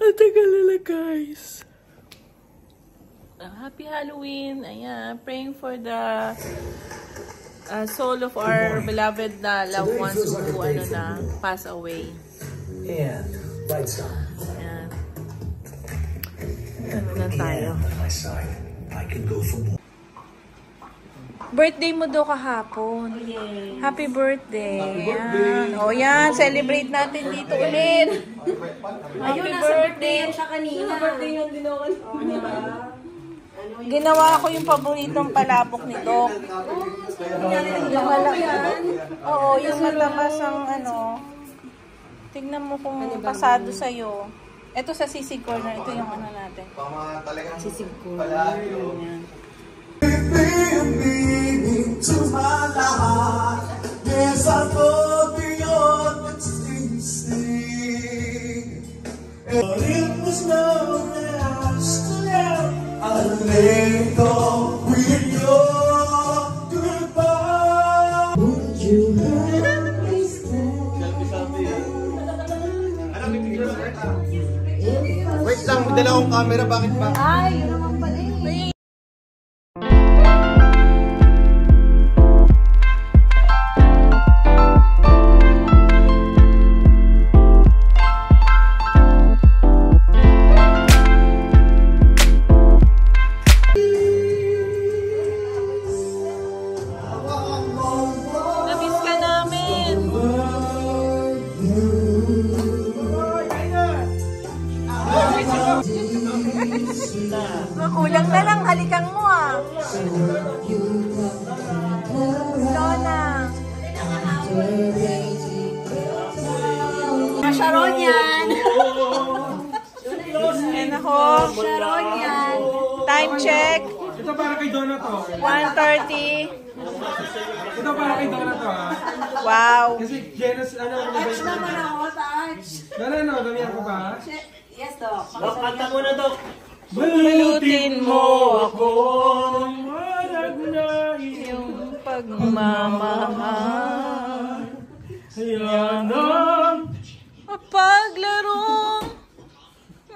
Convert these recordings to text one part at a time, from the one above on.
Tagal na guys. Happy Halloween. Ayan, praying for the soul of our beloved na loved ones who pass away. And lights on. Ayan. Ano na tayo? I can go for more. Birthday mo daw kahapon. Yes. Happy birthday. Happy birthday. O yan, celebrate natin dito ulit. Ayun, nasa birthday yan siya kanina. Birthday yun din ako. Ginawa ko yung paboritong palabok ni Doc. Oo, yung matamas ang tignan mo kung pasado sa'yo. Ito sa sisig corner, ito yung natin. Sisig corner. To my life, there's a love beyond existing. But it was love that I stood out. I lay go with your goodbye. Would you let me stay? Wait lang, may dala akong camera, bakit ba? Ay, yun naman pala eh. Kulang na lang, halikan mo Donna. Sharon yan. Ayan ako. Sharon yan. Time check. Ito para kay Donna to. 1:30. Ito para kay Donna to Wow. Kasi Jenas, Touch naman ako, touch. Donna, gamihan ko ba? Yes, Doc. Dok, kanta mo na, Dok. Balutin mo ako ng marag na iyong pagmamahal. Yan ang Paglarong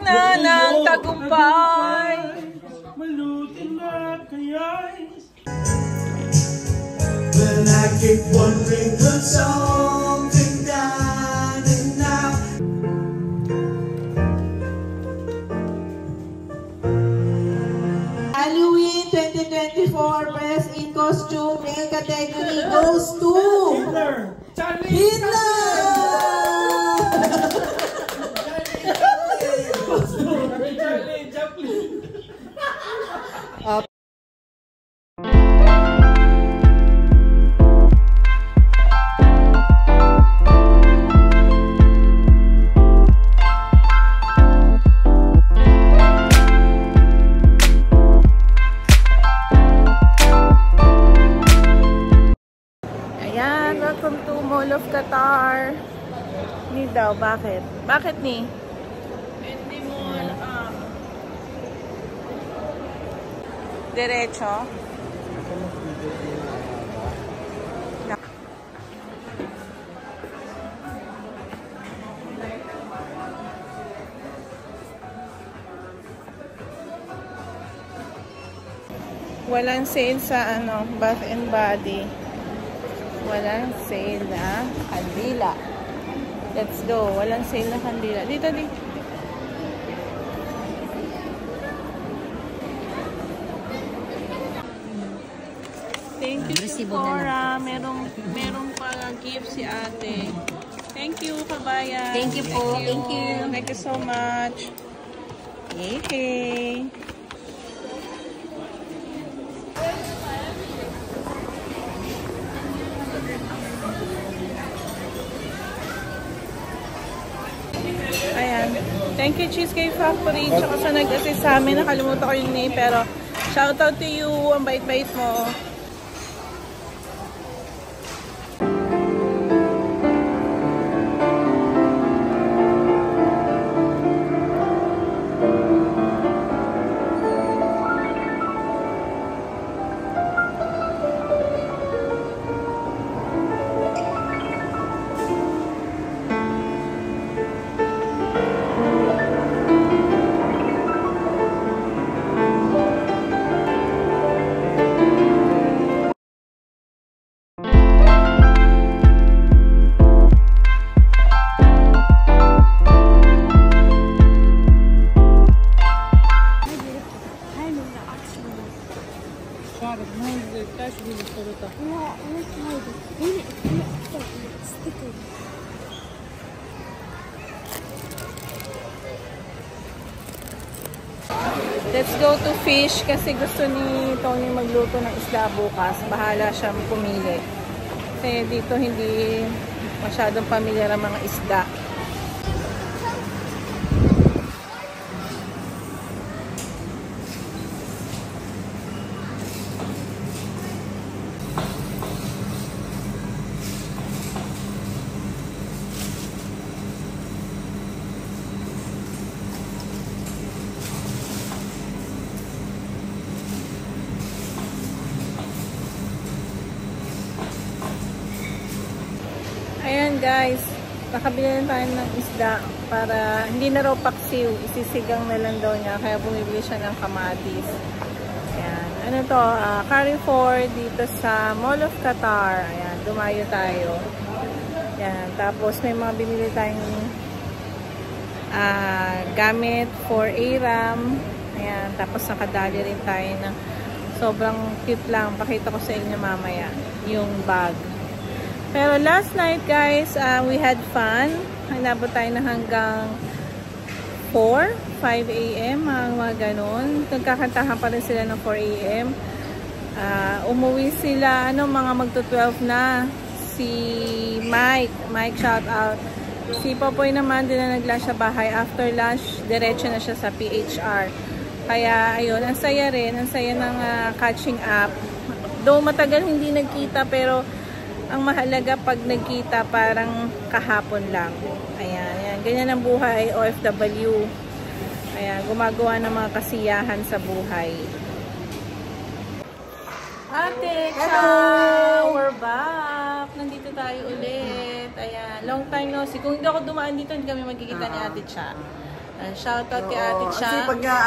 na ng tagumpay. malutin na kaya'y When I keep wondering could something done enough. Halloween 2024 Best in Costume male category goes to Hitler! Charlie! Hitler! Charlie! Chaplin! Ayan, welcome to Mall of Qatar. Ni daw, bakit? Bakit ni? Hindi mo diretso. Walang sale sa Bath and Body. Walang sale na kandila. Let's go. Walang sale na kandila. Dito. Thank you, Sephora. Merong pa gift si ate. Thank you, kabayan. Thank you po. Thank you. Thank you so much. Yay! Ayan. Thank you, Cheesecake Factory. Tsaka sa nag-assist sa amin. Nakalimutan ko yung name. Pero, shoutout to you. Ang bait-bait mo. Let's go to fish kasi gusto ni Tony magluto ng isda bukas. Bahala siya pumili. Kasi dito hindi masyadong pamilyar ang mga isda. Ayan guys, nakabili na tayo ng isda para hindi na raw paksiw, isisigang na lang daw niya, kaya bumibili siya ng kamatis. Ayan, ano to, Carrefour dito sa Mall of Qatar. Ayan, dumayo tayo. Ayan, tapos may mga binili tayong gamit for ARAM. Ayan, tapos nakadali rin tayo ng sobrang cute lang. Pakita ko sa inyo mamaya yung bag. Pero last night guys, we had fun. Inabot tayo na hanggang 5 a.m. mga ganun. Nagkakantahan pa rin sila ng 4 a.m. Umuwi sila, mga magto-12 na. Si Mike, shout out. Si Popoy naman, din na nag-lunch sa bahay. After lunch, diretso na siya sa PHR. Kaya, ayun, ang saya rin. Ang saya ng catching up. Though matagal hindi nagkita, pero ang mahalaga pag nagkita parang kahapon lang. Ayan, ayan. Ganyan ang buhay, OFW. Ayan, gumagawa ng mga kasiyahan sa buhay. Ate, ciao! We're back! Nandito tayo ulit. Ayan, long time no see. Kung hindi ako dumaan dito, hindi kami magkikita ni Ate Cha. Shoutout kay Ate Cha. Ang sipag nga,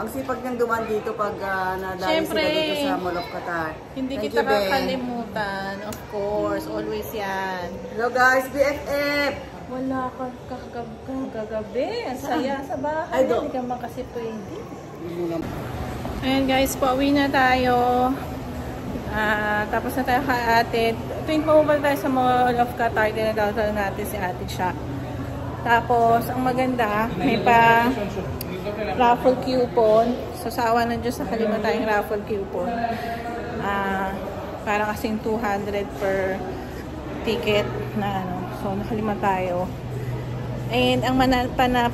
ang sipag niyang dumaan dito pag nadali sila dito sa Mall of Qatar. Hindi kita kakalimutan. Of course, always yan. Hello guys, BFF! Wala ka kagabi. Ang saya sa bahay. Hindi ka man kasi pwede. Ayan guys, pauwi na tayo. Tapos na tayo kay Ate. Tuwing pumabalik tayo sa Mall of Qatar, dinadala natin si Ate Cha. Tapos, ang maganda, may pa raffle coupon. So, sa awa ng Diyos, nakalima tayong raffle coupon. Parang kasing 200 per ticket na ano. So, nakalima tayo. And, ang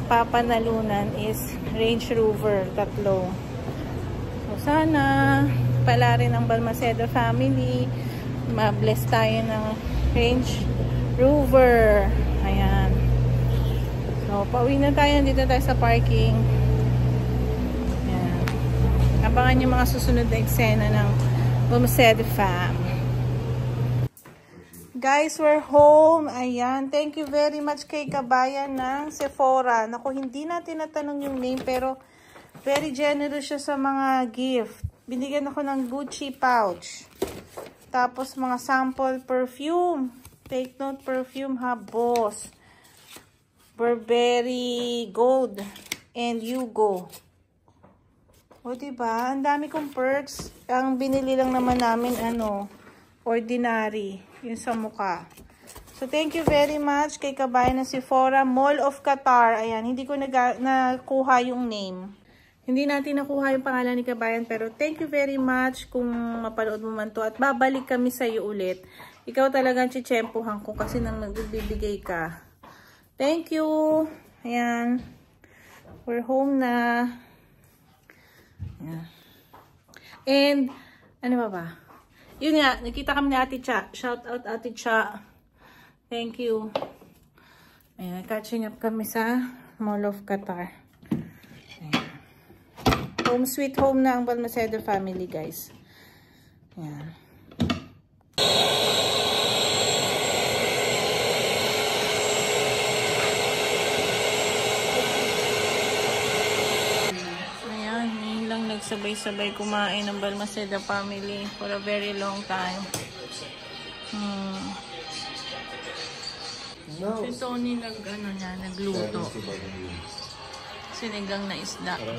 papanalunan is Range Rover, 3. So, sana pala rin ang Balmaceda family. Ma-bless tayo ng Range Rover. Ayan. So, pauwi na tayo. Nandito tayo sa parking. Ayan. Abangan yung mga susunod na eksena ng Balmaceda fam. Guys, we're home. Ayan. Thank you very much kay kabayan ng Sephora. Naku, hindi natin natanong yung name, pero very generous siya sa mga gift. Binigyan ako ng Gucci pouch. Tapos, mga sample perfume. Take note perfume ha, boss. Burberry Gold and Hugo. O diba? Ang dami kong perks. Ang binili lang naman namin, ordinary. Yung sa mukha. So, thank you very much kay kabayan ng Sephora, Mall of Qatar. Ayan, hindi ko nakuha yung name. Hindi natin nakuha yung pangalan ni kabayan, pero thank you very much kung mapanood mo man to. At babalik kami sa iyo ulit. Ikaw talagang chichempuhan ko kasi nang nagbibigay ka. Thank you. Ayan. We're home na. Ayan. And, ano ba? Yun nga, nakita kami ni Ate Cha. Shout out Ate Cha. Thank you. Ayan, catching up kami sa Mall of Qatar. Ayan. Home sweet home na ang Balmaceda family, guys. Ayan. Sabay-sabay kumain ng Balmaceda family for a very long time. Si Tony nagluto. Sinigang na isda. Ito,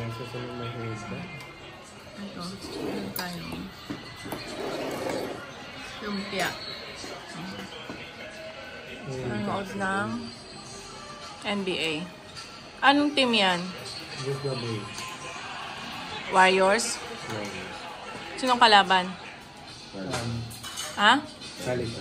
ano tayo? Lumpia. Nanood ng NBA. Anong team yan? Warriors? Sinong kalaban? Ha? Salita.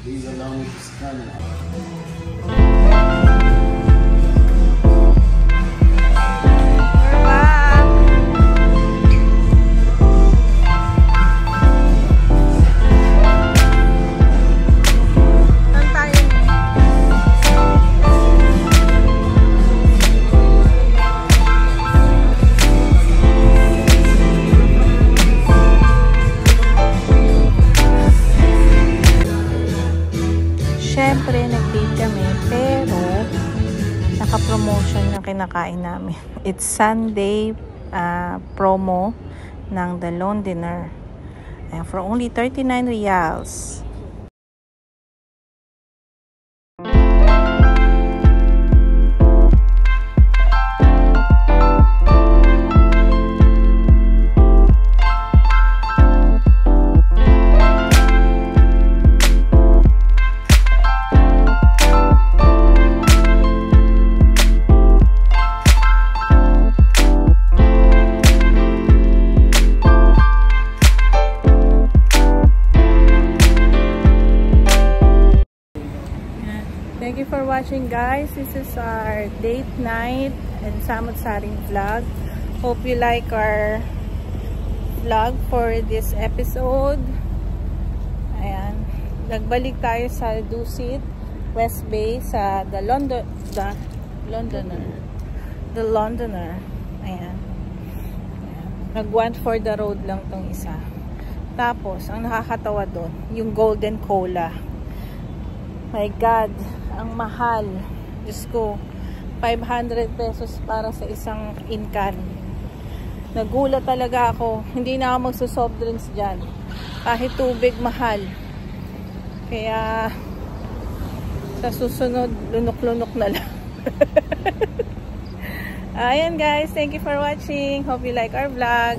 These are long scanning. Siyempre, nag-date kami, pero naka-promotion yung kinakain namin. It's Sunday promo ng The Londoner. For only 39 reals. Thank you for watching, guys. This is our date night and samot-saring vlog. Hope you like our vlog for this episode. Ayan. Nagbalik tayo sa Dusit, West Bay, sa The Londoner. Ayan. Nag one for the road lang tong isa. Tapos, ang nakakatawa doon, yung Golden Cola. My God, ang mahal. Diyos ko, 500 pesos para sa isang incan. Nagulat talaga ako. Hindi na ako magsusoft drinks dyan. Kahit tubig, mahal. Kaya, sa susunod, lunok-lunok na lang. Ayan, guys. Thank you for watching. Hope you like our vlog.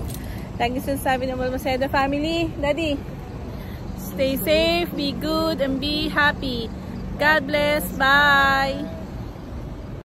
Lagi sinasabi ng Balmaceda family. Daddy, stay safe, be good, and be happy. God bless. Bye.